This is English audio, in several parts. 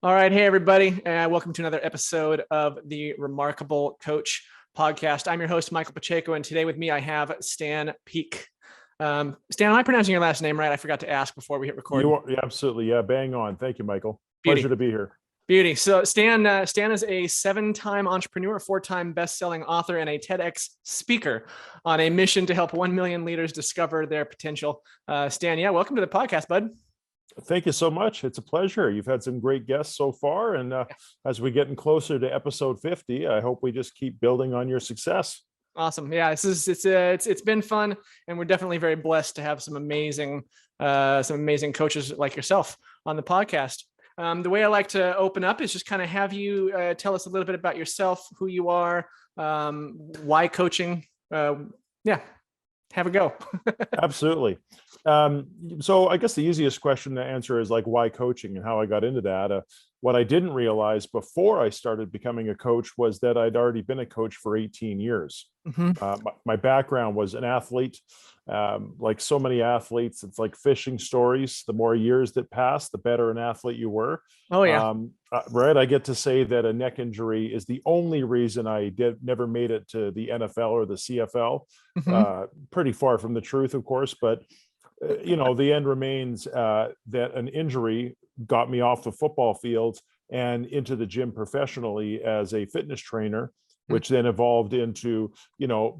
All right. Hey, everybody. Welcome to another episode of the Remarkable Coach podcast. I'm your host, Michael Pacheco, and today with me, I have Stan Peake. Stan, am I pronouncing your last name right? I forgot to ask before we hit record. You are, yeah, absolutely. Yeah, bang on. Thank you, Michael. Beauty. Pleasure to be here. Beauty. So Stan is a 7-time entrepreneur, 4-time best-selling author, and a TEDx speaker on a mission to help 1 million leaders discover their potential. Stan, welcome to the podcast, bud. Thank you so much. It's a pleasure. You've had some great guests so far. And as we're getting closer to episode 50, I hope we just keep building on your success. Awesome. Yeah, it's been fun, and we're definitely very blessed to have some amazing coaches like yourself on the podcast. The way I like to open up is just kind of have you tell us a little bit about yourself, who you are, why coaching. Have a go. Absolutely. So I guess the easiest question to answer is like, why coaching and how I got into that. What I didn't realize before I started becoming a coach was that I'd already been a coach for 18 years. Mm-hmm. My background was an athlete. Like so many athletes, it's like fishing stories. The more years that pass, the better an athlete you were. Oh, yeah. Right. I get to say that a neck injury is the only reason I never made it to the NFL or the CFL. Mm-hmm. Pretty far from the truth, of course, but the end remains that an injury got me off the football field and into the gym professionally as a fitness trainer, which then evolved into,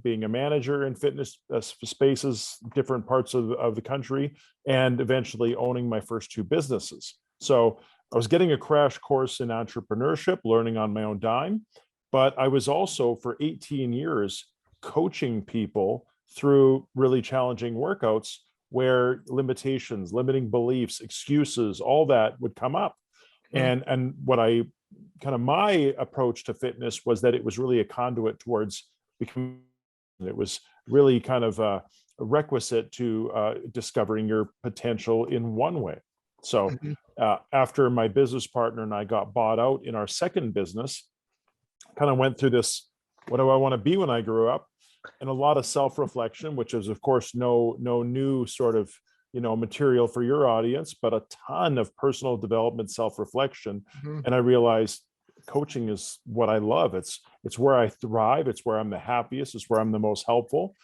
being a manager in fitness spaces, different parts of the country, and eventually owning my first 2 businesses. So I was getting a crash course in entrepreneurship, learning on my own dime, but I was also for 18 years coaching people through really challenging workouts where limitations, limiting beliefs, excuses, all that would come up. And what my approach to fitness was that it was really a conduit towards becoming, it was really kind of a requisite to discovering your potential in one way. So after my business partner and I got bought out in our second business, kind of went through this, what do I want to be when I grew up? And a lot of self-reflection, which is of course no new sort of material for your audience, but a ton of personal development, self-reflection. And I realized coaching is what I love. It's where I thrive. It's where I'm the happiest. It's where I'm the most helpful.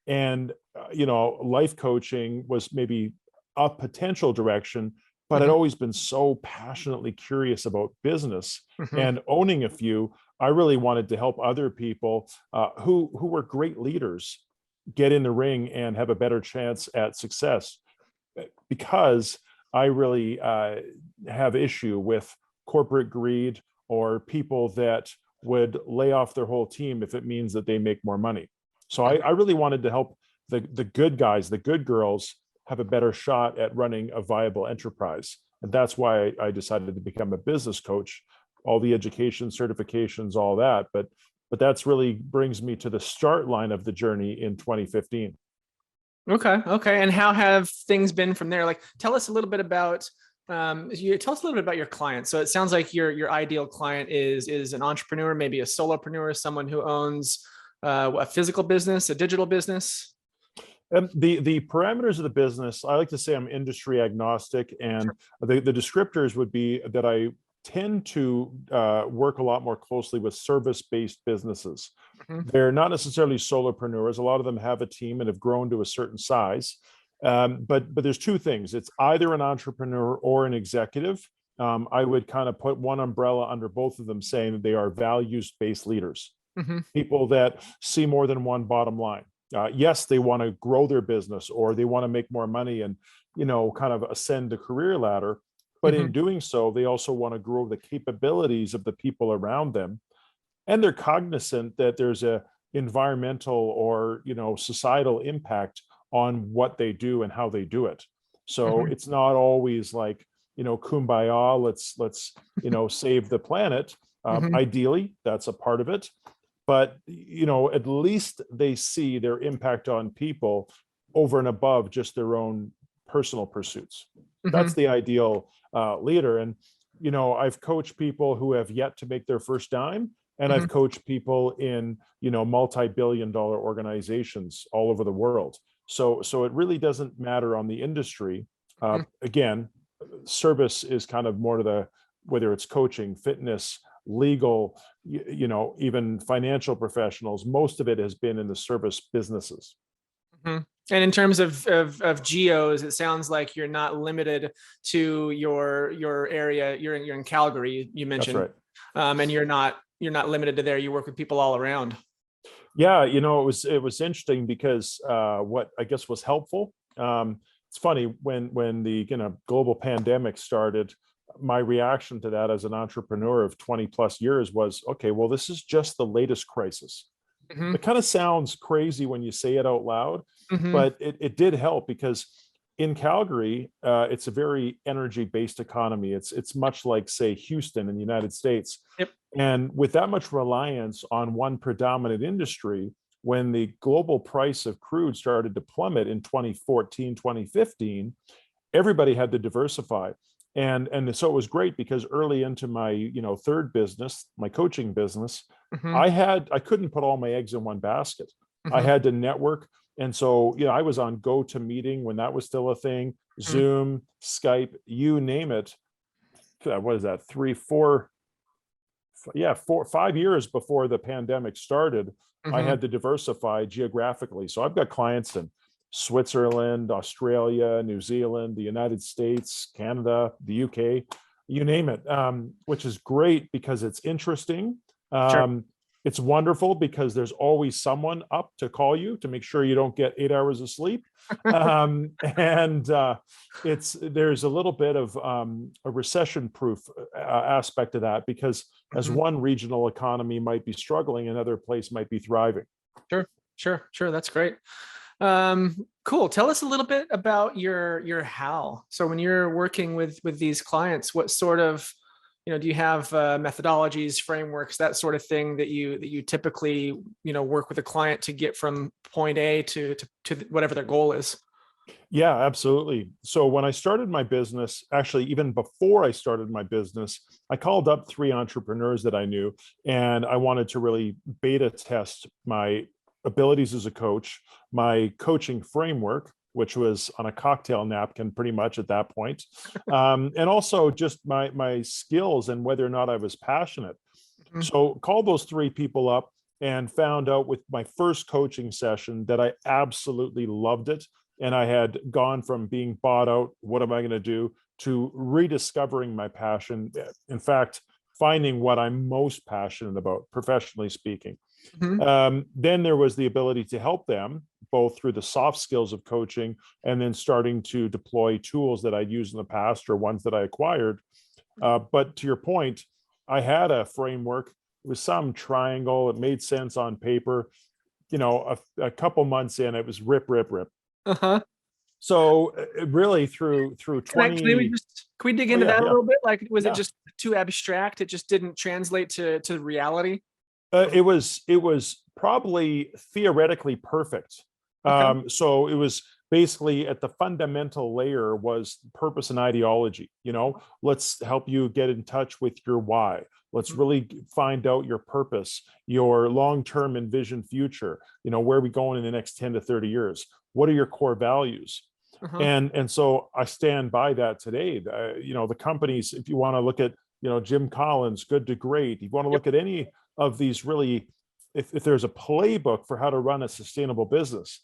And life coaching was maybe a potential direction, but I'd always been so passionately curious about business and owning a few. I really wanted to help other people who were great leaders get in the ring and have a better chance at success, because I really have issue with corporate greed or people that would lay off their whole team if it means that they make more money. So I really wanted to help the good guys, the good girls, have a better shot at running a viable enterprise. And that's why I decided to become a business coach, all the education, certifications, all that. But that's really brings me to the start line of the journey in 2015. Okay. And how have things been from there? Like, tell us a little bit about your client. So it sounds like your ideal client is an entrepreneur, maybe a solopreneur, someone who owns a physical business, a digital business. The parameters of the business, I like to say I'm industry agnostic, and the descriptors would be that I tend to work a lot more closely with service-based businesses. They're not necessarily solopreneurs. A lot of them have a team and have grown to a certain size. But there's 2 things. It's either an entrepreneur or an executive. I would kind of put one umbrella under both of them, saying that they are values-based leaders, people that see more than one bottom line. Yes, they want to grow their business or they want to make more money and, kind of ascend the career ladder. But in doing so, they also want to grow the capabilities of the people around them. And they're cognizant that there's a environmental or, societal impact on what they do and how they do it. So it's not always like, kumbaya, let's save the planet. Ideally, that's a part of it. But, at least they see their impact on people over and above just their own personal pursuits. That's the ideal leader. And, I've coached people who have yet to make their first dime, and I've coached people in, multi-billion-dollar organizations all over the world. So it really doesn't matter on the industry. Again, service is kind of more to whether it's coaching, fitness, legal, even financial professionals, most of it has been in the service businesses. Mm-hmm. And in terms of geos, it sounds like you're not limited to your area. You're in Calgary, you mentioned. That's right. And you're not limited to there. You work with people all around. Yeah, it was interesting because what I guess was helpful. It's funny when the global pandemic started. My reaction to that as an entrepreneur of 20 plus years was, okay, well, this is just the latest crisis. Mm-hmm. It kind of sounds crazy when you say it out loud, Mm-hmm. but it did help because in Calgary, it's a very energy-based economy. It's much like, say, Houston in the United States. Yep. And with that much reliance on one predominant industry, when the global price of crude started to plummet in 2014, 2015, everybody had to diversify. And so it was great because early into my third business, my coaching business, Mm-hmm. I couldn't put all my eggs in one basket. Mm-hmm. I had to network. And so, I was on GoToMeeting when that was still a thing, Mm-hmm. Zoom, Skype, you name it. What is that? 5 years before the pandemic started, Mm-hmm. I had to diversify geographically. So I've got clients in Switzerland, Australia, New Zealand, the United States, Canada, the UK, you name it, which is great because it's interesting. Sure. It's wonderful because there's always someone up to call you to make sure you don't get 8 hours of sleep. And there's a little bit of a recession-proof aspect to that because as Mm-hmm. one regional economy might be struggling, another place might be thriving. Sure. That's great. Cool. Tell us a little bit about your how. So when you're working with these clients, what sort of, do you have methodologies, frameworks, that sort of thing that you typically, work with a client to get from point A to whatever their goal is? Yeah, absolutely. So when I started my business, actually, even before I started my business, I called up 3 entrepreneurs that I knew, and I wanted to really beta test my abilities as a coach, my coaching framework, which was on a cocktail napkin pretty much at that point, and also just my skills and whether or not I was passionate. Mm-hmm. So called those 3 people up and found out with my first coaching session that I absolutely loved it. And I had gone from being bought out, what am I going to do, to rediscovering my passion. In fact, finding what I'm most passionate about, professionally speaking. Mm-hmm. Then there was the ability to help them both through the soft skills of coaching and then starting to deploy tools that I'd used in the past or ones that I acquired. But to your point, I had a framework. It was some triangle. It made sense on paper. A couple months in, it was rip. Uh-huh. So really through 20. Can we dig into that a little bit? Like, was it just too abstract? It just didn't translate to reality? It was probably theoretically perfect. Okay. So it was basically at the fundamental layer was purpose and ideology. Let's help you get in touch with your why. Let's really find out your purpose, your long-term envisioned future. Where are we going in the next 10 to 30 years? What are your core values? Uh-huh. And so I stand by that today. The companies, if you want to look at, Jim Collins, Good to Great, you want to look at any of these really, if there's a playbook for how to run a sustainable business,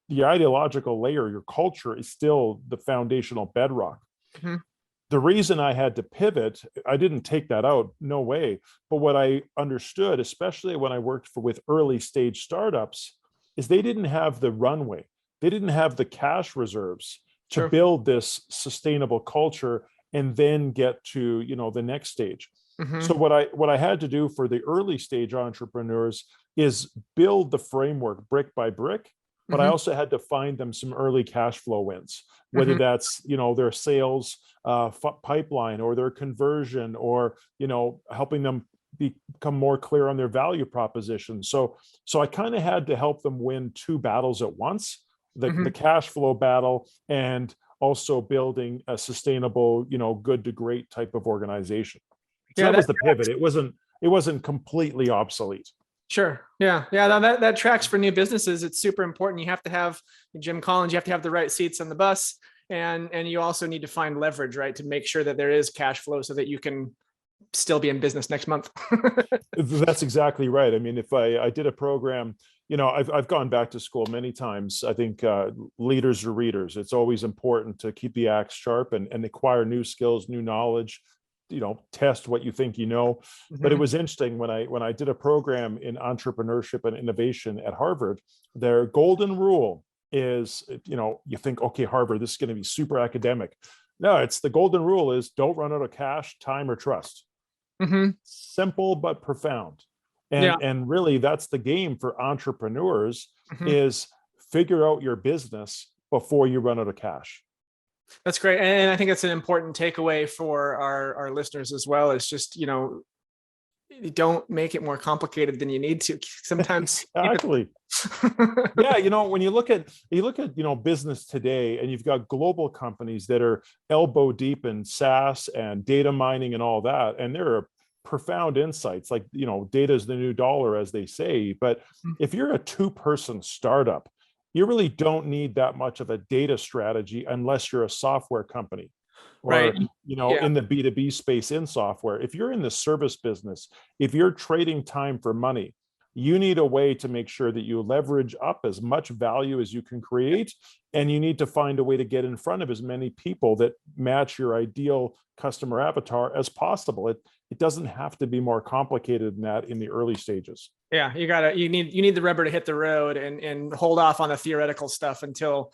the ideological layer, your culture is still the foundational bedrock. Mm-hmm. The reason I had to pivot, I didn't take that out, no way. But what I understood, especially when I worked with early stage startups, is they didn't have the runway. They didn't have the cash reserves to build this sustainable culture and then get to, the next stage. Mm-hmm. So what I had to do for the early stage entrepreneurs is build the framework brick by brick, but I also had to find them some early cash flow wins, whether that's, their sales pipeline or their conversion or, helping them become more clear on their value proposition. So I kind of had to help them win 2 battles at once, the cash flow battle and also building a sustainable, good to great type of organization. So that was the pivot. It wasn't completely obsolete. Sure. Yeah. That tracks for new businesses. It's super important. You have to have Jim Collins. You have to have the right seats on the bus, and you also need to find leverage, right, to make sure that there is cash flow so that you can still be in business next month. That's exactly right. I mean, if I did a program, I've gone back to school many times. I think leaders are readers. It's always important to keep the axe sharp and acquire new skills, new knowledge, test what you think you know. But it was interesting when I did a program in entrepreneurship and innovation at Harvard. Their golden rule is, you think, okay, Harvard, this is going to be super academic. No, it's the golden rule is don't run out of cash, time, or trust. Simple but profound. And really that's the game for entrepreneurs is figure out your business before you run out of cash. That's great. And I think that's an important takeaway for our listeners as well. It's just, don't make it more complicated than you need to. Sometimes exactly. Yeah, when you look at business today, and you've got global companies that are elbow deep in SaaS and data mining and all that, and there are profound insights like data is the new dollar, as they say. But if you're a 2-person startup, you really don't need that much of a data strategy unless you're a software company. Or, right. In the B2B space in software. If you're in the service business, if you're trading time for money, you need a way to make sure that you leverage up as much value as you can create. And you need to find a way to get in front of as many people that match your ideal customer avatar as possible. It doesn't have to be more complicated than that in the early stages. Yeah, you need the rubber to hit the road and hold off on the theoretical stuff until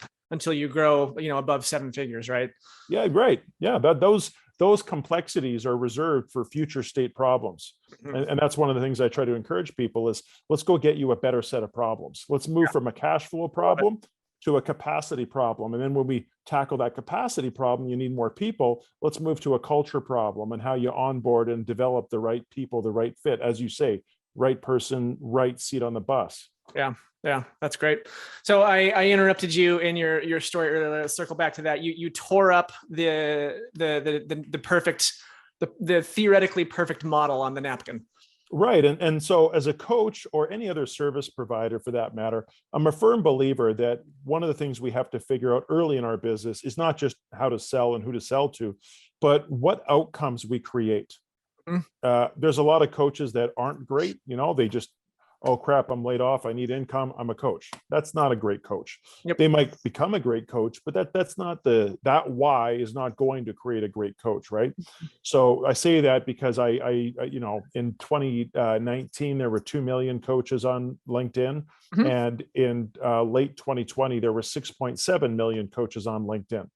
you grow, above 7 figures, right? Yeah, right. Yeah, those complexities are reserved for future state problems. And that's one of the things I try to encourage people is let's go get you a better set of problems. Let's move from a cash flow problem to a capacity problem. And then when we tackle that capacity problem, you need more people. Let's move to a culture problem and how you onboard and develop the right people, the right fit, as you say, right person, right seat on the bus. Yeah, that's great. So I interrupted you in your story earlier. Let's circle back to that. You tore up the perfect, the theoretically perfect model on the napkin. Right. And so as a coach or any other service provider for that matter, I'm a firm believer that one of the things we have to figure out early in our business is not just how to sell and who to sell to, but what outcomes we create. There's a lot of coaches that aren't great. They just, oh crap, I'm laid off, I need income, I'm a coach. That's not a great coach. They might become a great coach, but that's not that why is not going to create a great coach, right? So I say that because I in 2019 there were 2 million coaches on LinkedIn, and in late 2020 there were 6.7 million coaches on LinkedIn.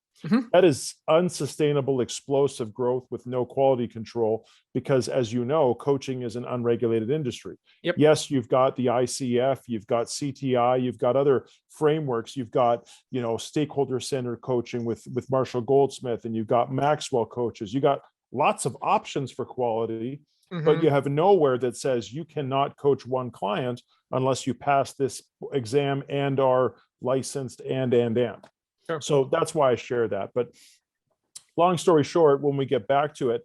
That is unsustainable, explosive growth with no quality control, because as you know, coaching is an unregulated industry. Yes, you've got the ICF, you've got CTI, you've got other frameworks, you've got, stakeholder-centered coaching with Marshall Goldsmith, and you've got Maxwell coaches. You got lots of options for quality, but you have nowhere that says you cannot coach one client unless you pass this exam and are licensed and. Sure. So that's why I share that. But long story short, when we get back to it,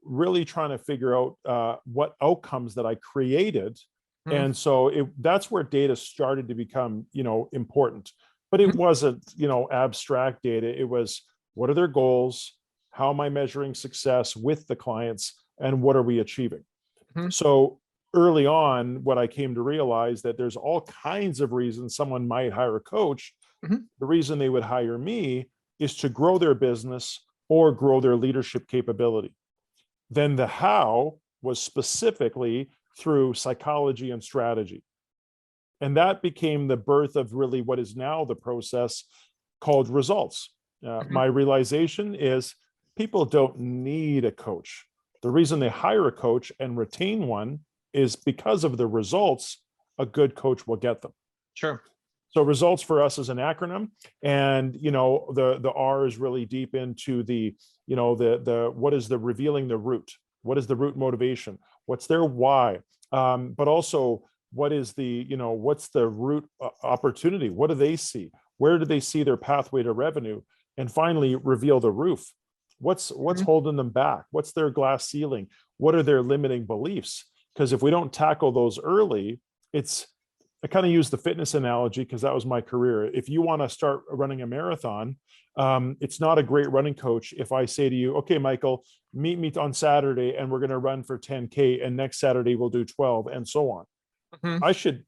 really trying to figure out what outcomes that I created. And so that's where data started to become, important. But it wasn't, abstract data. It was, what are their goals? How am I measuring success with the clients? And what are we achieving? So early on, what I came to realize that there's all kinds of reasons someone might hire a coach. The reason they would hire me is to grow their business or grow their leadership capability. Then the how was specifically through psychology and strategy. And that became the birth of really what is now the process called results. My realization is people don't need a coach. The reason they hire a coach and retain one is because of the results a good coach will get them. Sure. So results for us is an acronym, and the R is really deep into the what is the revealing the root? What is the root motivation? What's their why? But also what is what's the root opportunity? What do they see? Where do they see their pathway to revenue? And finally, reveal the roof. What's holding them back? What's their glass ceiling? What are their limiting beliefs? Because if we don't tackle those early, it's I kind of use the fitness analogy because that was my career. If you want to start running a marathon, it's not a great running coach if I say to you, okay, Michael, meet me on Saturday and we're going to run for 10K, and next Saturday we'll do 12, and so on. Mhm. I should,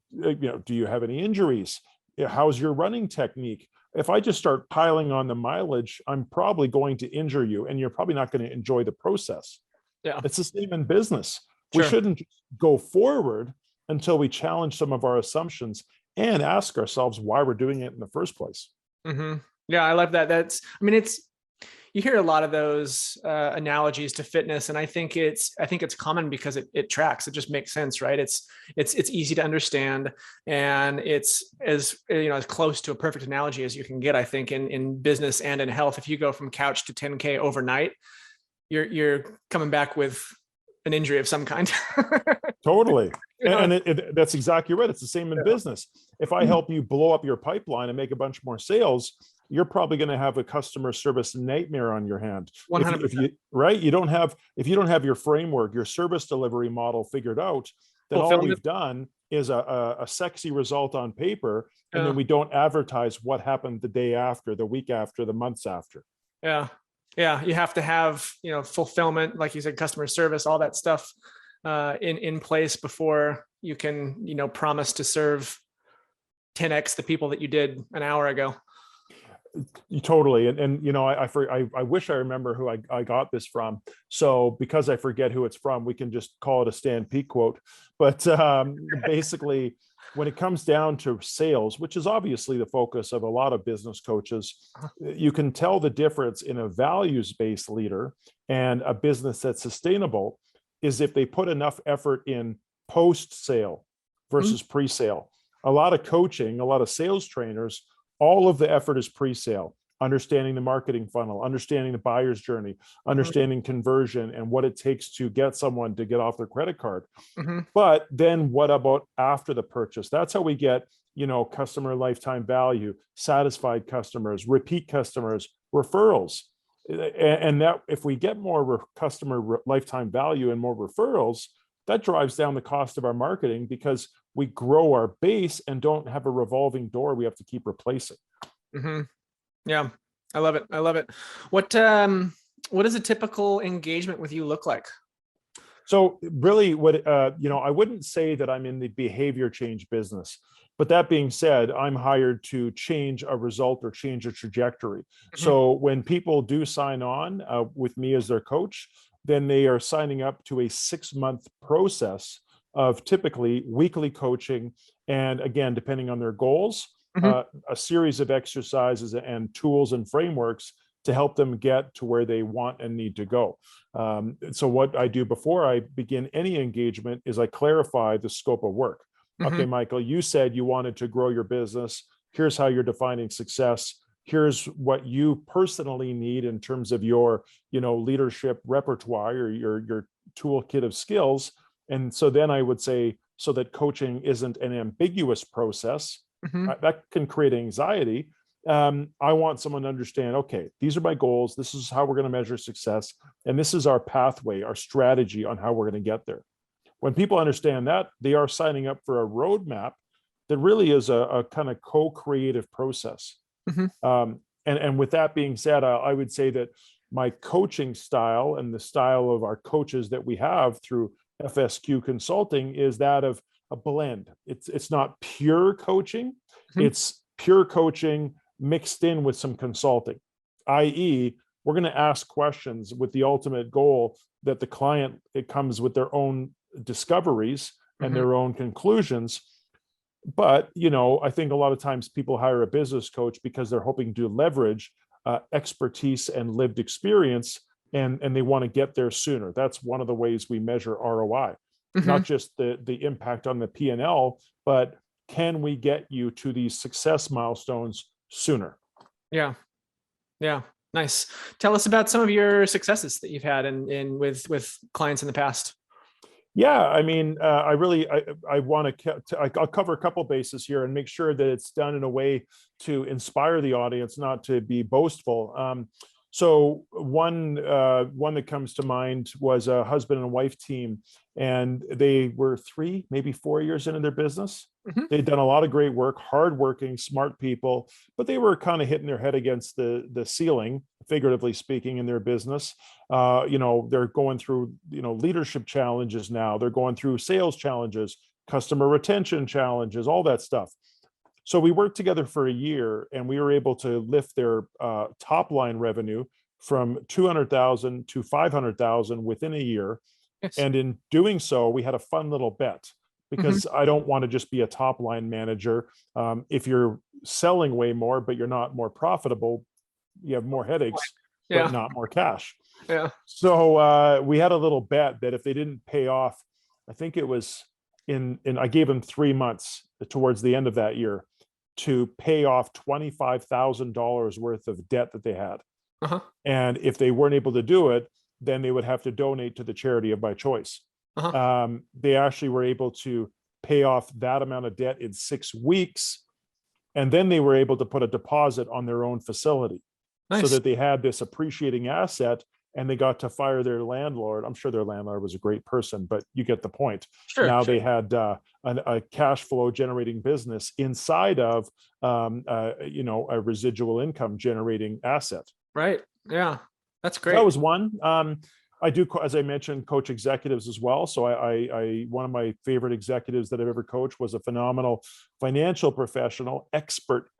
do you have any injuries? How's your running technique? If I just start piling on the mileage, I'm probably going to injure you, and you're probably not going to enjoy the process. Yeah, It's the same in business. We sure. shouldn't go forward until we challenge some of our assumptions and ask ourselves why we're doing it in the first place. Hmm. Yeah, I love that. I mean, you hear a lot of those analogies to fitness, and I think it's common because it tracks. It just makes sense, right? It's easy to understand, and it's as close to a perfect analogy as you can get. I think in business and in health, if you go from couch to 10K overnight, you're coming back with an injury of some kind. Totally. Yeah. And that's exactly right. It's the same in business. If I help you blow up your pipeline and make a bunch more sales, you're probably going to have a customer service nightmare on your hand. 100%. If you right, if you don't have your framework, your service delivery model figured out, then all we've done is a sexy result on paper, and then we don't advertise what happened the day after, the week after, the months after. Yeah. Yeah. You have to have, fulfillment, like you said, customer service, all that stuff in place before you can, promise to serve 10x the people that you did an hour ago. Totally. And I wish I remember who I got this from. So because I forget who it's from, we can just call it a Stan Peake quote. But basically, when it comes down to sales, which is obviously the focus of a lot of business coaches, you can tell the difference in a values-based leader and a business that's sustainable is if they put enough effort in post-sale versus pre-sale. A lot of coaching, a lot of sales trainers, all of the effort is pre-sale, understanding the marketing funnel, understanding the buyer's journey, understanding conversion and what it takes to get someone to get off their credit card. But then what about after the purchase? That's how we get, customer lifetime value, satisfied customers, repeat customers, referrals. And that if we get more customer lifetime value and more referrals, that drives down the cost of our marketing because we grow our base and don't have a revolving door we have to keep replacing. Yeah, I love it. I love it. What does a typical engagement with you look like? So really I wouldn't say that I'm in the behavior change business, but that being said, I'm hired to change a result or change a trajectory. So when people do sign on with me as their coach, then they are signing up to a 6-month process of typically weekly coaching. And again, depending on their goals, a series of exercises and tools and frameworks to help them get to where they want and need to go. So what I do before I begin any engagement is I clarify the scope of work. Okay, Michael, you said you wanted to grow your business. Here's how you're defining success. Here's what you personally need in terms of your, leadership repertoire or your toolkit of skills. And so then I would say, so that coaching isn't an ambiguous process, that can create anxiety. I want someone to understand, okay, these are my goals. This is how we're going to measure success. And this is our pathway, our strategy on how we're going to get there. When people understand that, they are signing up for a roadmap that really is a kind of co-creative process. And with that being said, I would say that my coaching style and the style of our coaches that we have through FSQ Consulting is that of a blend. It's not pure coaching. It's pure coaching mixed in with some consulting, i.e., we're going to ask questions with the ultimate goal that the client, it comes with their own discoveries and their own conclusions. But, I think a lot of times people hire a business coach because they're hoping to leverage expertise and lived experience, and they want to get there sooner. That's one of the ways we measure ROI, not just the impact on the P&L, but can we get you to these success milestones sooner? Yeah. Yeah. Nice. Tell us about some of your successes that you've had with clients in the past. Yeah, I mean, I want to, I'll cover a couple bases here and make sure that it's done in a way to inspire the audience, not to be boastful. So one that comes to mind was a husband and wife team, and they were 3, maybe 4 years into their business. Mhm. They'd done a lot of great work, hardworking, smart people, but they were kind of hitting their head against the ceiling, figuratively speaking, in their business. They're going through leadership challenges now. They're going through sales challenges, customer retention challenges, all that stuff. So we worked together for a year, and we were able to lift their top line revenue from 200,000 to 500,000 within a year. Yes. And in doing so, we had a fun little bet, Mhm. because I don't want to just be a top line manager. If you're selling way more, but you're not more profitable, you have more headaches, but Yeah. not more cash. Yeah. So we had a little bet that if they didn't pay off, I think it was I gave them 3 months towards the end of that year to pay off $25,000 worth of debt that they had. Uh-huh. And if they weren't able to do it, then they would have to donate to the charity of my choice. Uh-huh. They actually were able to pay off that amount of debt in 6 weeks. And then they were able to put a deposit on their own facility so Nice. that they had this appreciating asset, and they got to fire their landlord. I'm sure their landlord was a great person, but you get the point. Sure. Now Sure. they had a cash flow generating business inside of a residual income generating asset. Right. Yeah. That's So great. that was one. I do, as I mentioned, coach executives as well. So I one of my favorite executives that I've ever coached was a phenomenal financial professional, expert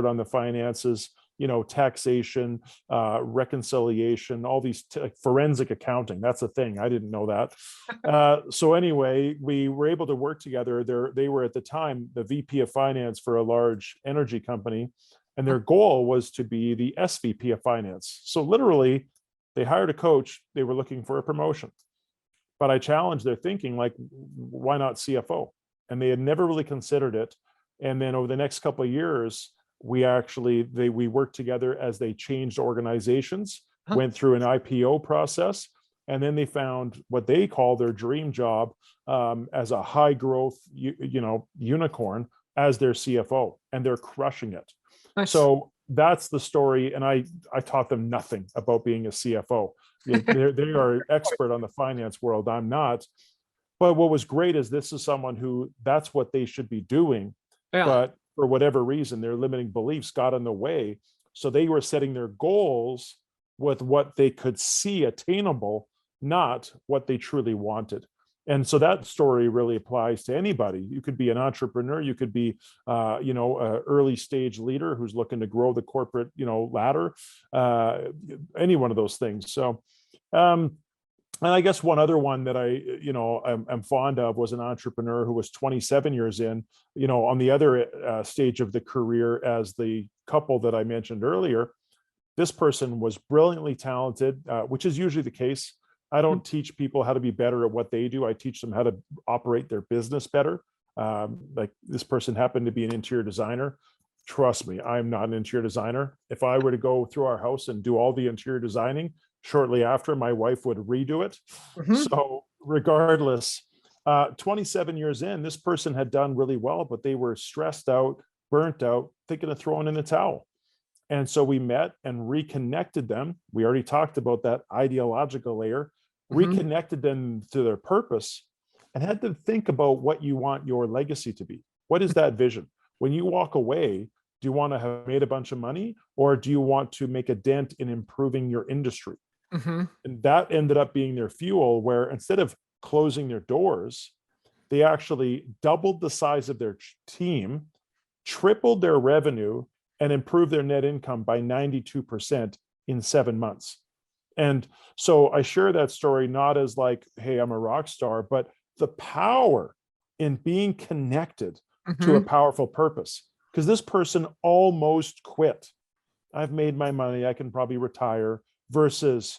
on the finances, taxation, reconciliation, all these like forensic accounting. That's a thing. I didn't know that. So anyway, we were able to work together. They were at the time the VP of finance for a large energy company, and their goal was to be the SVP of finance. So literally, they hired a coach. They were looking for a promotion, but I challenged their thinking, like, why not CFO? And they had never really considered it. And then over the next couple of years, we worked together as they changed organizations, Huh. went through an IPO process, and then they found what they call their dream job, as a high growth, unicorn as their CFO, and they're crushing it. Nice. So that's the story. And I taught them nothing about being a CFO. They are expert on the finance world. I'm not. But what was great is this is someone who that's what they should be doing. Yeah. But for whatever reason, their limiting beliefs got in the way. So they were setting their goals with what they could see attainable, not what they truly wanted. And so that story really applies to anybody. You could be an entrepreneur, you could be an early stage leader who's looking to grow the corporate ladder, any one of those things. So and I guess one other one that I'm fond of was an entrepreneur who was 27 years in, on the other stage of the career as the couple that I mentioned earlier. This person was brilliantly talented, which is usually the case. I don't teach people how to be better at what they do. I teach them how to operate their business better. Like this person happened to be an interior designer. Trust me, I'm not an interior designer. If I were to go through our house and do all the interior designing, shortly after, my wife would redo it. Mhm. So regardless, 27 years in, this person had done really well, but they were stressed out, burnt out, thinking of throwing in the towel. And so we met and reconnected them. We already talked about that ideological layer, reconnected them to their purpose, and had them think about what you want your legacy to be. What is that vision? When you walk away, do you want to have made a bunch of money, or do you want to make a dent in improving your industry? Mhm. And that ended up being their fuel, where instead of closing their doors, they actually doubled the size of their team, tripled their revenue, and improved their net income by 92% in 7 months. And so I share that story not as like, hey, I'm a rock star, but the power in being connected to a Mhm. powerful purpose. Because this person almost quit. I've made my money, I can probably retire, versus,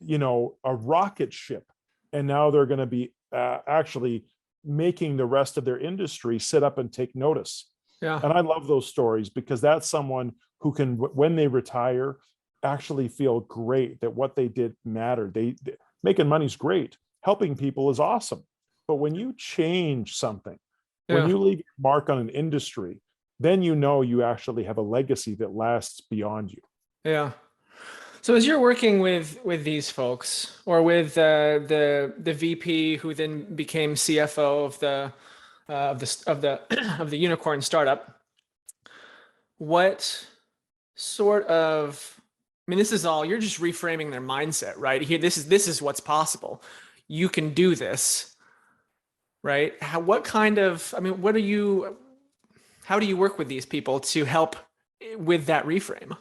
a rocket ship. And now they're going to be actually making the rest of their industry sit up and take notice. Yeah. And I love those stories because that's someone who can, when they retire, actually feel great that what they did mattered. Making money's great. Helping people is awesome. But when you change something, when Yeah. you leave your mark on an industry, then you actually have a legacy that lasts beyond you. Yeah. So as you're working with these folks, or with the VP who then became CFO of the unicorn startup, what sort of, I mean, this is all, you're just reframing their mindset, right? Here, this is what's possible. You can do this, right? What kind of, I mean, how do you work with these people to help with that reframe?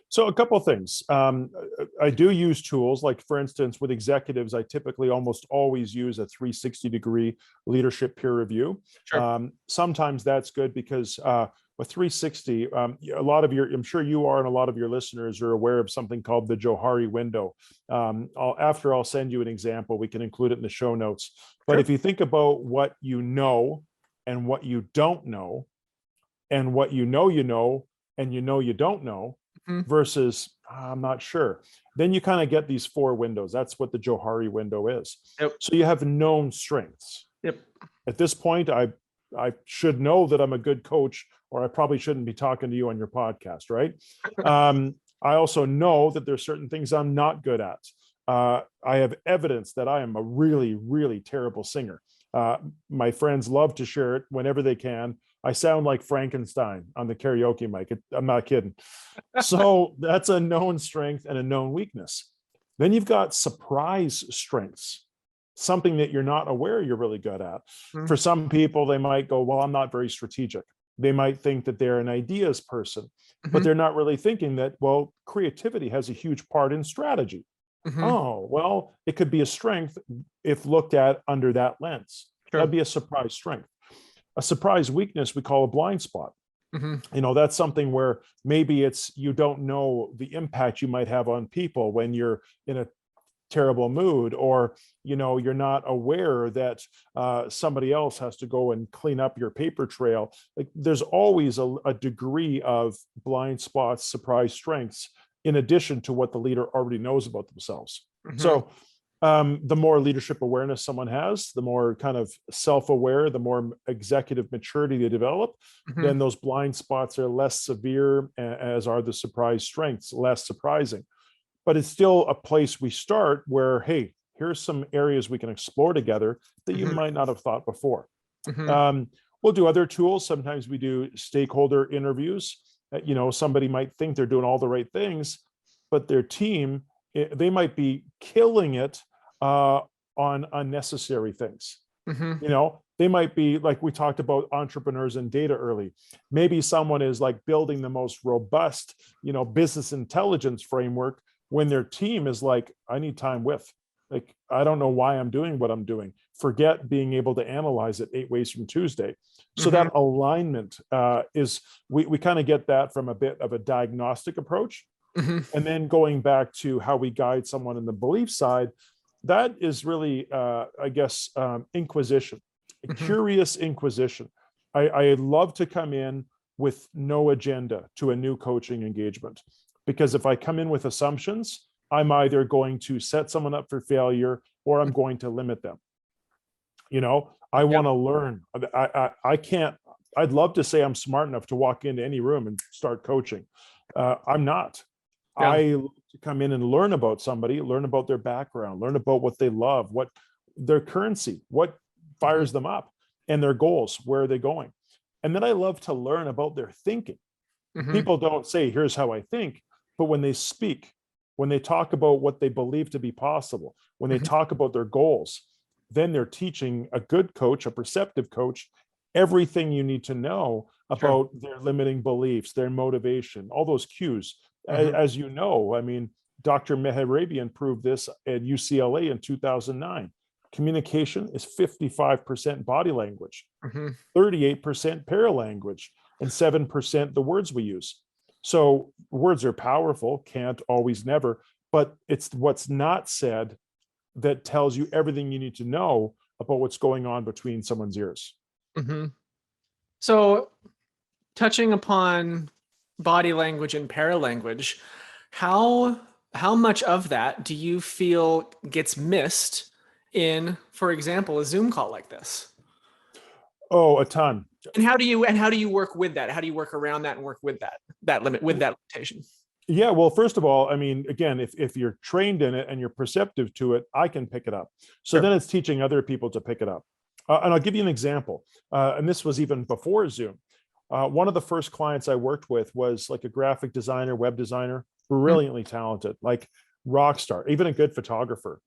So a couple of things. I do use tools like, for instance, with executives, I typically almost always use a 360-degree leadership peer review. Sure. Sometimes that's good because with 360, a lot of I'm sure you are, and a lot of your listeners are aware of something called the Johari window. I'll send you an example. We can include it in the show notes. But Sure. if you think about what you know and what you don't know, and what you know and you don't know, versus I'm not sure, then you kind of get these four windows. That's what the Johari window is. Yep. So you have known strengths. Yep. At this point, I should know that I'm a good coach, or I probably shouldn't be talking to you on your podcast, right? I also know that there's certain things I'm not good at. I have evidence that I am a really, really terrible singer. My friends love to share it whenever they can. I sound like Frankenstein on the karaoke mic. I'm not kidding. So that's a known strength and a known weakness. Then you've got surprise strengths, something that you're not aware you're really good at. For some people, they might go, well, I'm not very strategic. They might think that they're an ideas person, but they're not really thinking that, well, creativity has a huge part in strategy. Oh, well, it could be a strength if looked at under that lens. Sure. That'd be a surprise strength. A surprise weakness we call a blind spot. That's something where maybe it's, you don't know the impact you might have on people when you're in a terrible mood, or you're not aware that somebody else has to go and clean up your paper trail. Like, there's always a degree of blind spots, surprise strengths, in addition to what the leader already knows about themselves. So the more leadership awareness someone has, the more kind of self-aware, the more executive maturity they develop, then those blind spots are less severe, as are the surprise strengths, less surprising. But it's still a place we start where, hey, here's some areas we can explore together that you might not have thought before. We'll do other tools. Sometimes we do stakeholder interviews. Somebody might think they're doing all the right things, but their team, they might be killing it on unnecessary things. They might be, like we talked about entrepreneurs and data early. Maybe someone is like building the most robust, business intelligence framework, when their team is like, I need time with. Like, I don't know why I'm doing what I'm doing. Forget being able to analyze it 8 ways from Tuesday. So that alignment is, we kind of get that from a bit of a diagnostic approach. And then going back to how we guide someone in the belief side, that is really, inquisition, curious inquisition. I love to come in with no agenda to a new coaching engagement, because if I come in with assumptions, I'm either going to set someone up for failure, or I'm going to limit them. I want to learn. I can't, I'd love to say I'm smart enough to walk into any room and start coaching. I'm not. I come in and learn about somebody, learn about their background, learn about what they love, what their currency, what fires them up, and their goals, where are they going? And then I love to learn about their thinking. People don't say, here's how I think, but when they speak, when they talk about what they believe to be possible, when they talk about their goals, then they're teaching a good coach, a perceptive coach, everything you need to know about their limiting beliefs, their motivation, all those cues. As you know, I mean, Dr. Mehrabian proved this at UCLA in 2009. Communication is 55% body language, 38% paralanguage, and 7% the words we use. So words are powerful, can't, always, never, but it's what's not said that tells you everything you need to know about what's going on between someone's ears. So touching upon body language and paralanguage, how much of that do you feel gets missed in, for example, a Zoom call like this? Oh, a ton. And how do you work with that? How do you work around that and work with that limitation? Yeah, well, first of all, I mean, again, if you're trained in it and you're perceptive to it, I can pick it up. So Sure. then it's teaching other people to pick it up. And I'll give you an example. And this was even before Zoom. One of the first clients I worked with was like a graphic designer, web designer, Mhm. brilliantly talented, like rock star, even a good photographer.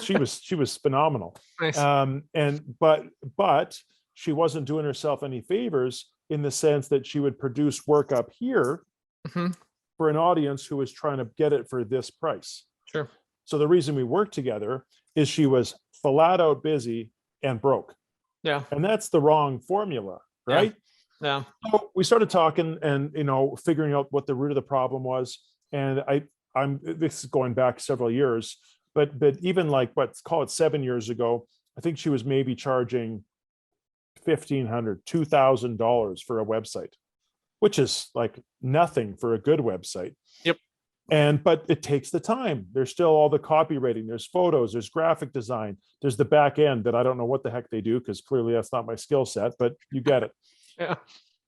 She was phenomenal. Nice. But she wasn't doing herself any favors in the sense that she would produce work up here Mhm. for an audience who was trying to get it for this price. Sure. So the reason we worked together is she was flat out busy and broke. Yeah. And that's the wrong formula, Yeah. right? Yeah. So we started talking and figuring out what the root of the problem was. And I'm this is going back several years, but even like let's call it 7 years ago, I think she was maybe charging $1,500, $2,000 for a website, which is like nothing for a good website. Yep. But it takes the time. There's still all the copywriting, there's photos, there's graphic design, there's the back end that I don't know what the heck they do because clearly that's not my skill set, but you get it. Yeah.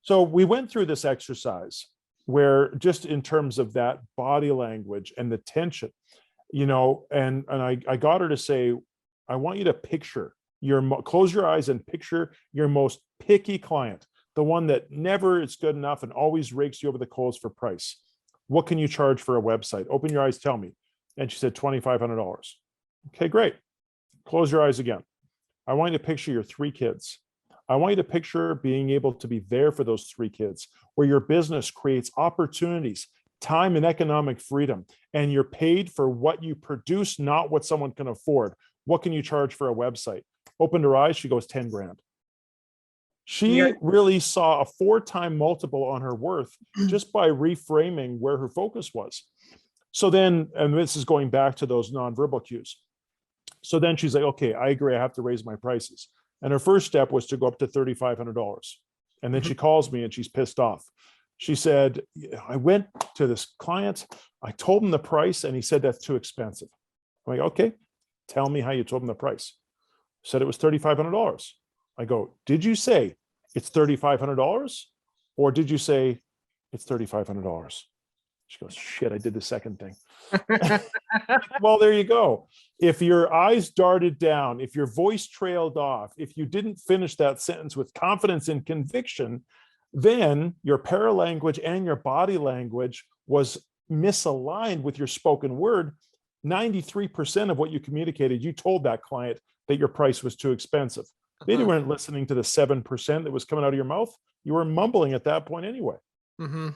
So we went through this exercise where just in terms of that body language and the tension, and I got her to say, I want you to picture close your eyes and picture your most picky client, the one that never is good enough and always rakes you over the coals for price. What can you charge for a website? Open your eyes, tell me. And she said $2,500. Okay, great. Close your eyes again. I want you to picture your 3 kids. I want you to picture being able to be there for those 3 kids, where your business creates opportunities, time, and economic freedom, and you're paid for what you produce, not what someone can afford. What can you charge for a website? Opened her eyes, she goes 10 grand. Yeah. She really saw a 4-time multiple on her worth just by reframing where her focus was. So then, and this is going back to those nonverbal cues. So then she's like, okay, I agree, I have to raise my prices. And her first step was to go up to $3,500. And then Mhm. she calls me and she's pissed off. She said, I went to this client, I told him the price, and he said that's too expensive. I'm like, okay, tell me how you told him the price. Said it was $3,500. I go, did you say it's $3,500? Or did you say it's $3,500? She goes, shit, I did the second thing. Well, there you go. If your eyes darted down, if your voice trailed off, if you didn't finish that sentence with confidence and conviction, then your paralanguage and your body language was misaligned with your spoken word. 93% of what you communicated, you told that client that your price was too expensive. They Uh-huh. weren't listening to the 7% that was coming out of your mouth. You were mumbling at that point anyway. Mm-hmm.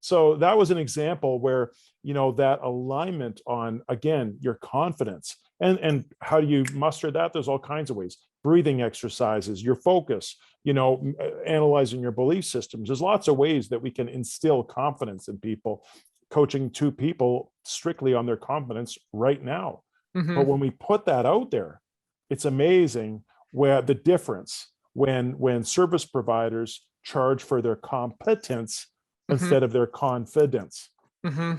So that was an example where, that alignment on, again, your confidence and how do you muster that? There's all kinds of ways, breathing exercises, your focus, analyzing your belief systems. There's lots of ways that we can instill confidence in people, coaching 2 people strictly on their confidence right now. Mm-hmm. But when we put that out there, it's amazing where the difference when service providers charge for their competence Mm-hmm. instead of their confidence. Mm-hmm.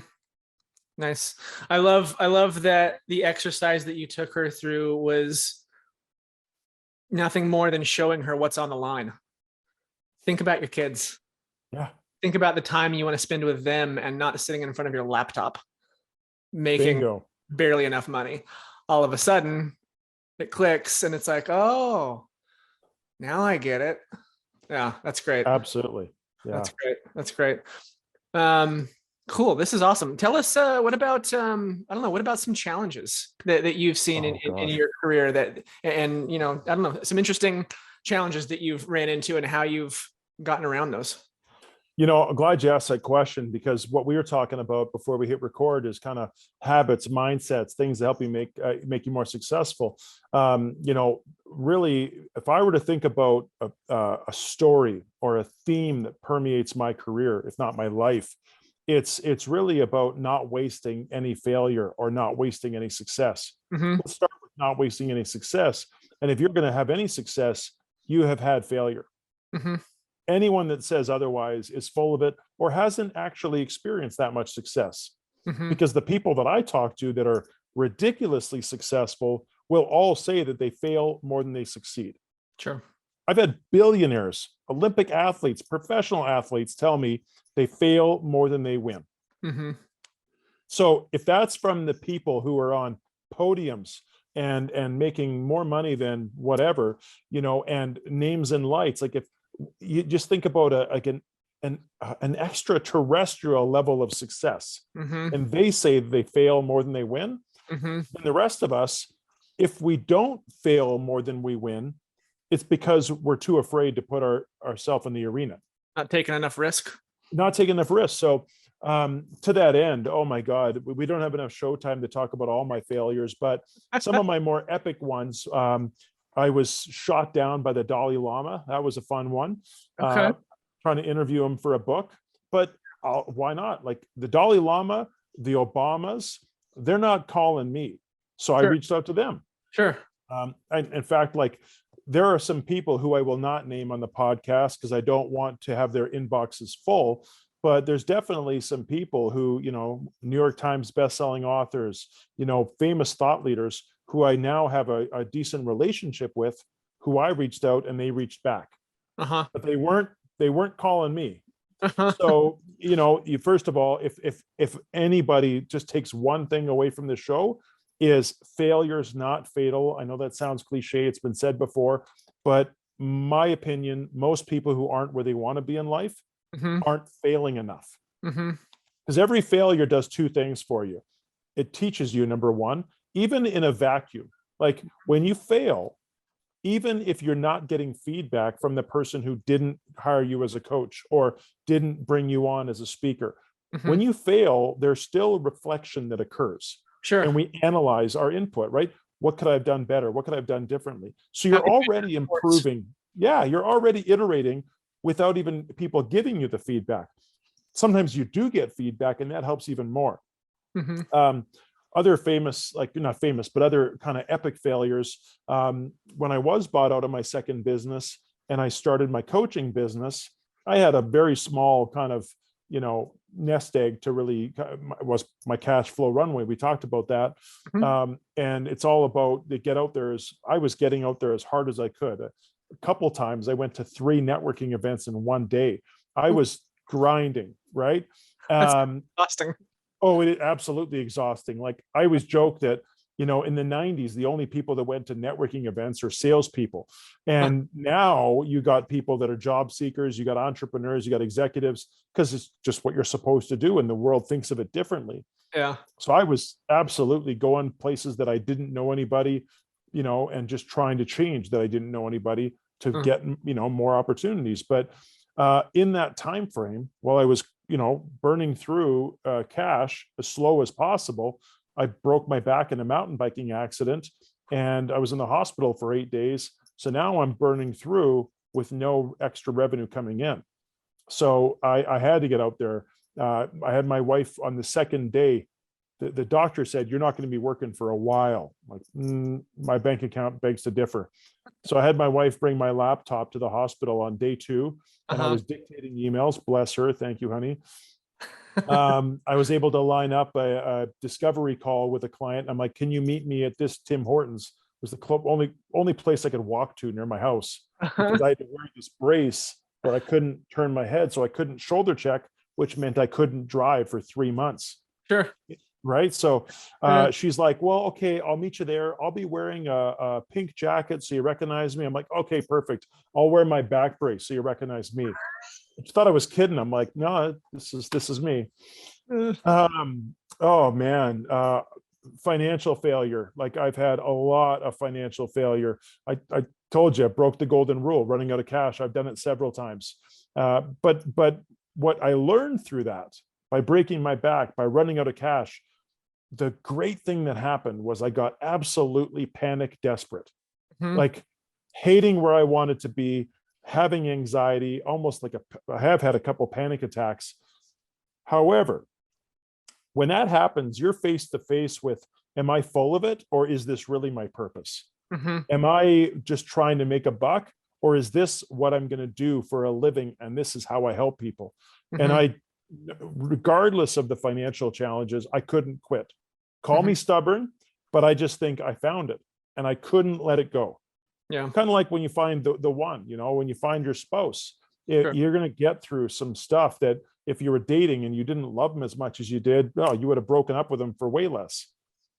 Nice. I love that the exercise that you took her through was nothing more than showing her what's on the line. Think about your kids. Yeah. Think about the time you want to spend with them and not sitting in front of your laptop making Bingo. barely enough money. All of a sudden it clicks and it's like, oh, now I get it. Yeah, that's great. Absolutely. Yeah. That's great. That's great. Cool. This is awesome. Tell us, what about, I don't know, what about some challenges that you've seen Oh, in gosh. your career and, I don't know, some interesting challenges that you've ran into and how you've gotten around those? I'm glad you asked that question because what we were talking about before we hit record is kind of habits, mindsets, things that help you make you more successful. Really, if I were to think about a story or a theme that permeates my career, if not my life, it's really about not wasting any failure or not wasting any success. Mm-hmm. Let's start with not wasting any success. And if you're going to have any success, you have had failure. Mm-hmm. Anyone that says otherwise is full of it or hasn't actually experienced that much success. Mm-hmm. Because the people that I talk to that are ridiculously successful will all say that they fail more than they succeed. Sure. I've had billionaires, Olympic athletes, professional athletes tell me they fail more than they win. Mm-hmm. So if that's from the people who are on podiums and making more money than whatever, and names and lights, like if you just think about an extraterrestrial level of success, Mm-hmm. and they say they fail more than they win, Mm-hmm. then the rest of us, if we don't fail more than we win, it's because we're too afraid to put ourselves in the arena, Not taking enough risk. not taking enough risks. So to that end, oh my God, we don't have enough showtime to talk about all my failures, but some of my more epic ones. I was shot down by the Dalai Lama. That was a fun one. Okay. Trying to interview him for a book, but why not? Like the Dalai Lama, the Obamas, they're not calling me. So I Sure. reached out to them. Sure. In fact, like there are some people who I will not name on the podcast because I don't want to have their inboxes full. But there's definitely some people who, New York Times bestselling authors, famous thought leaders who I now have a decent relationship with, who I reached out and they reached back. Uh-huh. But they weren't calling me. Uh-huh. So, you first of all, if anybody just takes one thing away from the show, is failure's not fatal. I know that sounds cliche, it's been said before, but my opinion, most people who aren't where they want to be in life Mm-hmm. aren't failing enough. Mm-hmm. Because every failure does two things for you. It teaches you, number one, even in a vacuum, like when you fail, even if you're not getting feedback from the person who didn't hire you as a coach or didn't bring you on as a speaker, Mm-hmm. when you fail, there's still reflection that occurs. Sure. And we analyze our input, right? What could I have done better? What could I have done differently? So you're already improving. Yeah, you're already iterating without even people giving you the feedback. Sometimes you do get feedback, and that helps even more. Mm-hmm. Other famous, like not famous, but other kind of epic failures. When I was bought out of my second business and I started my coaching business, I had a very small kind of, nest egg to really was my cash flow runway. We talked about that. Mm-hmm. And it's all about the get out there. As I was getting out there as hard as I could. A couple times I went to 3 networking events in one day. I was grinding, right? That's exhausting. Oh, it is absolutely exhausting. Like I always joke that, in the 90s, the only people that went to networking events are salespeople. And now you got people that are job seekers, you got entrepreneurs, you got executives, because it's just what you're supposed to do. And the world thinks of it differently. Yeah. So I was absolutely going places that I didn't know anybody, and just trying to change that I didn't know anybody to get, more opportunities. But in that time frame, while I was burning through cash as slow as possible, I broke my back in a mountain biking accident and I was in the hospital for 8 days. So now I'm burning through with no extra revenue coming in. So I had to get out there. I had my wife on the second day. The doctor said, "You're not going to be working for a while." Like, my bank account begs to differ. So I had my wife bring my laptop to the hospital on day 2, and I was dictating emails. Bless her. Thank you, honey. I was able to line up a discovery call with a client. I'm like, "Can you meet me at this Tim Hortons?" It was the only place I could walk to near my house, because I had to wear this brace where I couldn't turn my head, so I couldn't shoulder check, which meant I couldn't drive for 3 months. Sure. Right. So she's like, "Well, okay, I'll meet you there. I'll be wearing a pink jacket so you recognize me." I'm like, "Okay, perfect. I'll wear my back brace so you recognize me." She thought I was kidding. I'm like, "No, this is me." Oh man, financial failure. Like I've had a lot of financial failure. I told you, I broke the golden rule, running out of cash. I've done it several times. But what I learned through that, by breaking my back, by running out of cash, the great thing that happened was I got absolutely panic desperate, like hating where I wanted to be, having anxiety, almost like I have had a couple panic attacks. However, when that happens, you're face to face with, am I full of it? Or is this really my purpose? Am I just trying to make a buck? Or is this what I'm going to do for a living? And this is how I help people. And regardless of the financial challenges, I couldn't quit. Call me stubborn, but I just think I found it and I couldn't let it go. Yeah. Kind of like when you find the one, when you find your spouse, Sure. you're going to get through some stuff that if you were dating and you didn't love them as much as you did, well, you would have broken up with them for way less.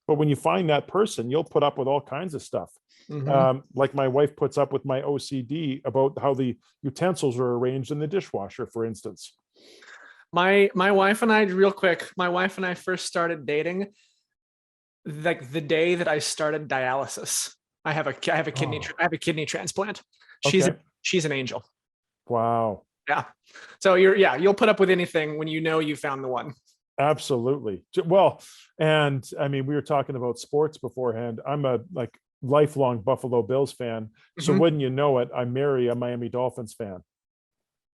But when you find that person, you'll put up with all kinds of stuff. Like my wife puts up with my OCD about how the utensils are arranged in the dishwasher, for instance. My wife and I, real quick, my wife and I first started dating like the day that I started dialysis. I have a kidney transplant. She's Okay. she's an angel. Wow. Yeah. So you'll put up with anything when you know you found the one. Absolutely. Well, and I mean, we were talking about sports beforehand. I'm a like lifelong Buffalo Bills fan. So wouldn't you know it, I marry a Miami Dolphins fan.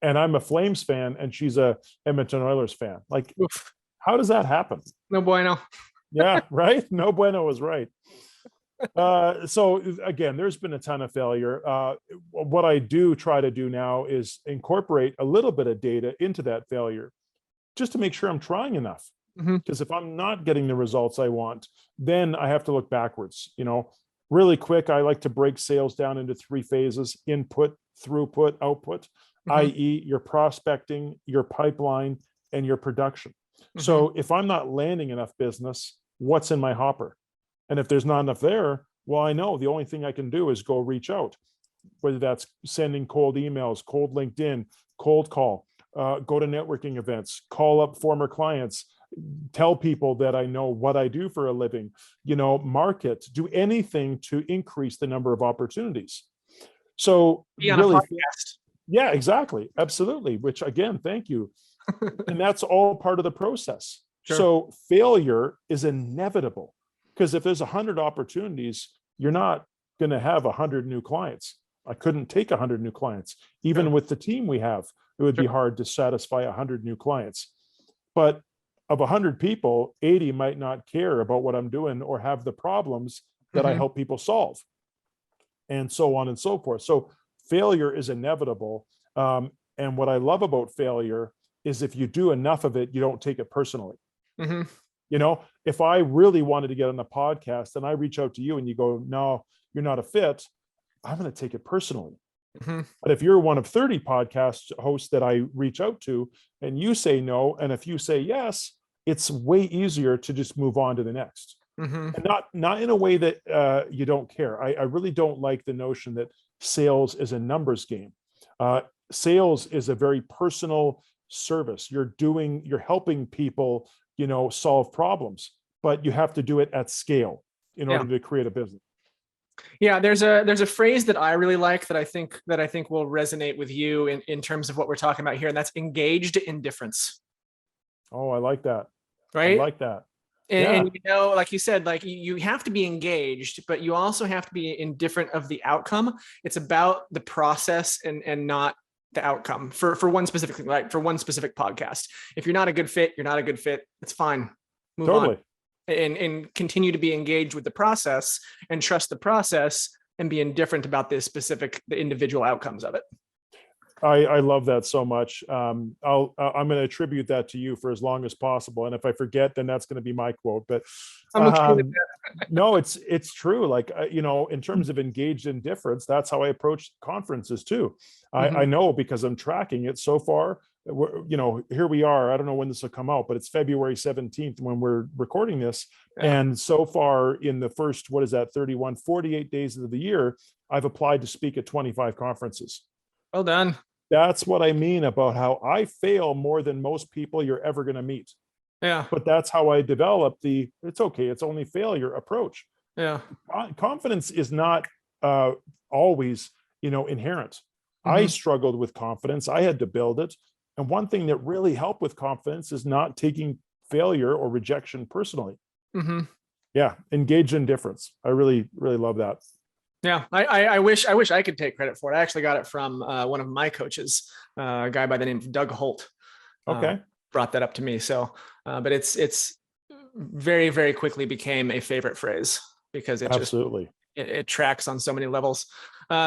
And I'm a Flames fan and she's a Edmonton Oilers fan. Like, Oof. how does that happen? No bueno. Yeah, right? No bueno was right. So again, there's been a ton of failure. What I do try to do now is incorporate a little bit of data into that failure just to make sure I'm trying enough. Because if I'm not getting the results I want, then I have to look backwards. Really quick, I like to break sales down into 3 phases: input, throughput, output, i.e. your prospecting, your pipeline, and your production. So if I'm not landing enough business, what's in my hopper? And if there's not enough there, well, I know the only thing I can do is go reach out, whether that's sending cold emails, cold LinkedIn, cold call, go to networking events, call up former clients, tell people that I know what I do for a living, market, do anything to increase the number of opportunities. So Be on a really, podcast. yeah, exactly. Absolutely. Which again, thank you. And that's all part of the process. Sure. So failure is inevitable, because if there's 100 opportunities, you're not going to have 100 new clients. I couldn't take 100 new clients. Even with the team we have, it would be hard to satisfy 100 new clients. But of 100 people, 80 might not care about what I'm doing or have the problems that I help people solve, and so on and so forth. So failure is inevitable. And what I love about failure is if you do enough of it, you don't take it personally. If I really wanted to get on a podcast and I reach out to you and you go, no, you're not a fit, I'm going to take it personally. But if you're one of 30 podcast hosts that I reach out to and you say no, and if you say yes, it's way easier to just move on to the next. And not in a way that you don't care. I really don't like the notion that sales is a numbers game. Sales is a very personal service. You're helping people, solve problems, but you have to do it at scale in order to create a business. Yeah, there's a phrase that I really like that I think will resonate with you in terms of what we're talking about here, and that's engaged indifference. Oh, I like that. Right? I like that. And like you said, like you have to be engaged, but you also have to be indifferent of the outcome. It's about the process and not the outcome for one specific thing, like for one specific podcast. If you're not a good fit, you're not a good fit. It's fine. Move on. And continue to be engaged with the process and trust the process and be indifferent about the individual outcomes of it. I love that so much. I'm going to attribute that to you for as long as possible. And if I forget, then that's going to be my quote. But no, it's true. Like, in terms of engaged indifference, that's how I approach conferences too. I know because I'm tracking it so far. Here we are. I don't know when this will come out, but it's February 17th when we're recording this. Yeah. And so far in the first, 48 days of the year, I've applied to speak at 25 conferences. Well done. That's what I mean about how I fail more than most people you're ever going to meet. Yeah. But that's how I develop it's okay, it's only failure approach. Yeah. Confidence is not always, inherent. I struggled with confidence. I had to build it. And one thing that really helped with confidence is not taking failure or rejection personally. Yeah. Engage in difference. I really, really love that. Yeah, I wish I could take credit for it. I actually got it from one of my coaches, a guy by the name of Doug Holt. Okay, brought that up to me. So, but it's very, very quickly became a favorite phrase because it absolutely it tracks on so many levels.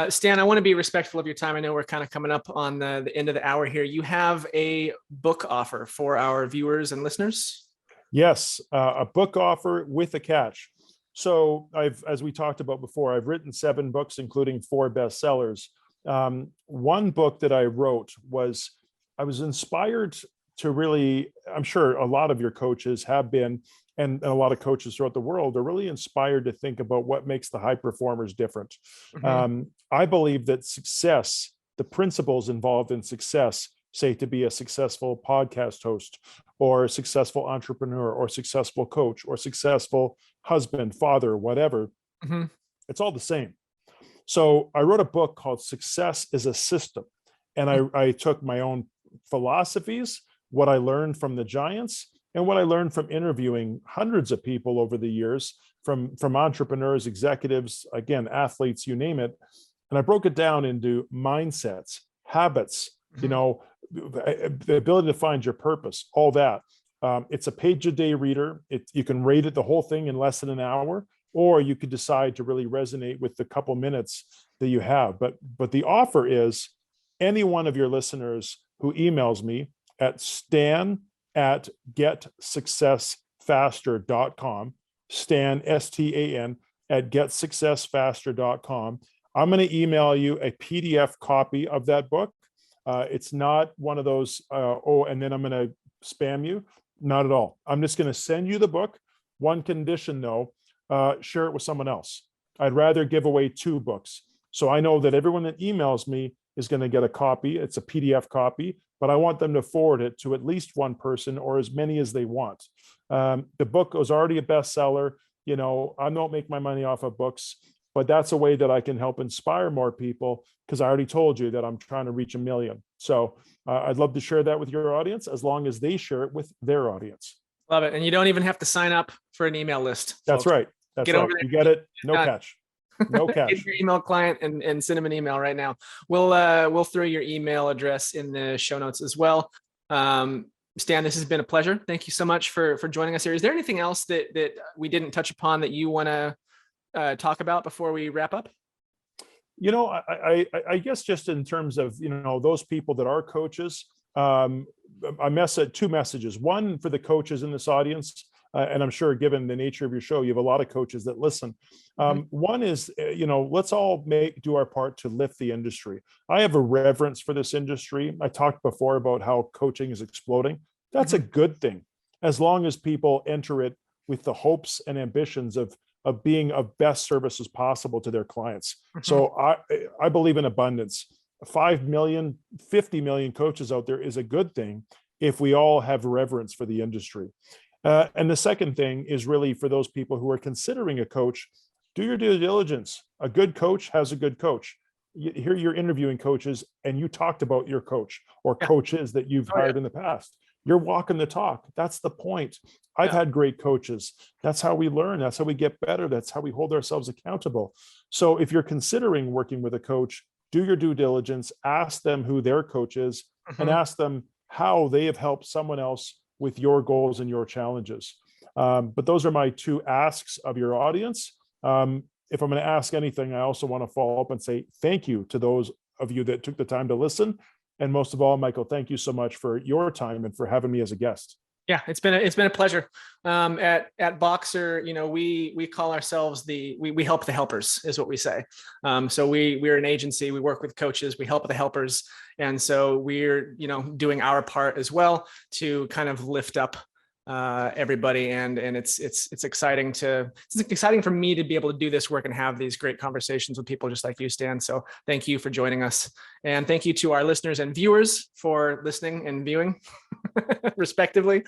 Stan, I want to be respectful of your time. I know we're kind of coming up on the end of the hour here. You have a book offer for our viewers and listeners. Yes, a book offer with a catch. So as we talked about before, I've written 7 books, including 4 bestsellers. One book that I wrote I was inspired to really, I'm sure a lot of your coaches have been, and a lot of coaches throughout the world are really inspired to think about what makes the high performers different. I believe that success, the principles involved in success, say to be a successful podcast host or a successful entrepreneur or successful coach or successful husband, father, whatever, it's all the same. So I wrote a book called Success is a System. And I took my own philosophies, what I learned from the giants, and what I learned from interviewing hundreds of people over the years, from entrepreneurs, executives, again, athletes, you name it. And I broke it down into mindsets, habits, you know, the ability to find your purpose, all that. It's a page a day reader. You can read it, the whole thing, in less than an hour, or you could decide to really resonate with the couple minutes that you have. But the offer is any one of your listeners who emails me at stan@getsuccessfaster.com, Stan, STAN, at getsuccessfaster.com. I'm going to email you a PDF copy of that book. It's not one of those, and then I'm going to spam you. Not at all. I'm just going to send you the book. One condition, though, share it with someone else. I'd rather give away 2 books. So I know that everyone that emails me is going to get a copy. It's a PDF copy, but I want them to forward it to at least one person or as many as they want. The book was already a bestseller. You know, I don't make my money off of books, but that's a way that I can help inspire more people, because I already told you that I'm trying to reach 1 million. So I'd love to share that with your audience, as long as they share it with their audience. Love it. And you don't even have to sign up for an email list. That's folks. right. That's Get right. over there. You get it. No catch. No catch. Get your email client and send them an email right now. We'll throw your email address in the show notes as well. Stan, this has been a pleasure. Thank you so much for joining us here. Is there anything else that we didn't touch upon that you want to talk about before we wrap up? You know, I guess just in terms of, you know, those people that are coaches, I message 2 messages. One for the coaches in this audience, and I'm sure given the nature of your show, you have a lot of coaches that listen. One is, you know, let's all do our part to lift the industry. I have a reverence for this industry. I talked before about how coaching is exploding. That's a good thing, as long as people enter it with the hopes and ambitions of being of best service as possible to their clients. So I believe in abundance. 5 million, 50 million coaches out there is a good thing if we all have reverence for the industry. And the second thing is really for those people who are considering a coach, do your due diligence. A good coach has a good coach. Here you're interviewing coaches, and you talked about your coach or coaches that you've hired in the past. You're walking the talk. That's the point. I've had great coaches. That's how we learn. That's how we get better. That's how we hold ourselves accountable. So if you're considering working with a coach, do your due diligence, ask them who their coach is, and ask them how they have helped someone else with your goals and your challenges. But those are my 2 asks of your audience. If I'm going to ask anything, I also want to follow up and say thank you to those of you that took the time to listen. And most of all, Michael, thank you so much for your time and for having me as a guest. Yeah, it's been a pleasure. At Boxer, you know, we call ourselves we help the helpers, is what we say. So we're an agency. We work with coaches. We help the helpers, and so we're, you know, doing our part as well to kind of lift up everybody. And it's exciting for me to be able to do this work and have these great conversations with people just like you, Stan. So thank you for joining us, and thank you to our listeners and viewers for listening and viewing respectively.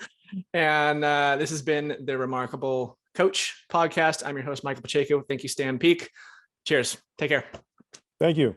And this has been the Remarkable Coach podcast. I'm your host, Michael Pacheco. Thank you, Stan Peake. Cheers. Take care. Thank you.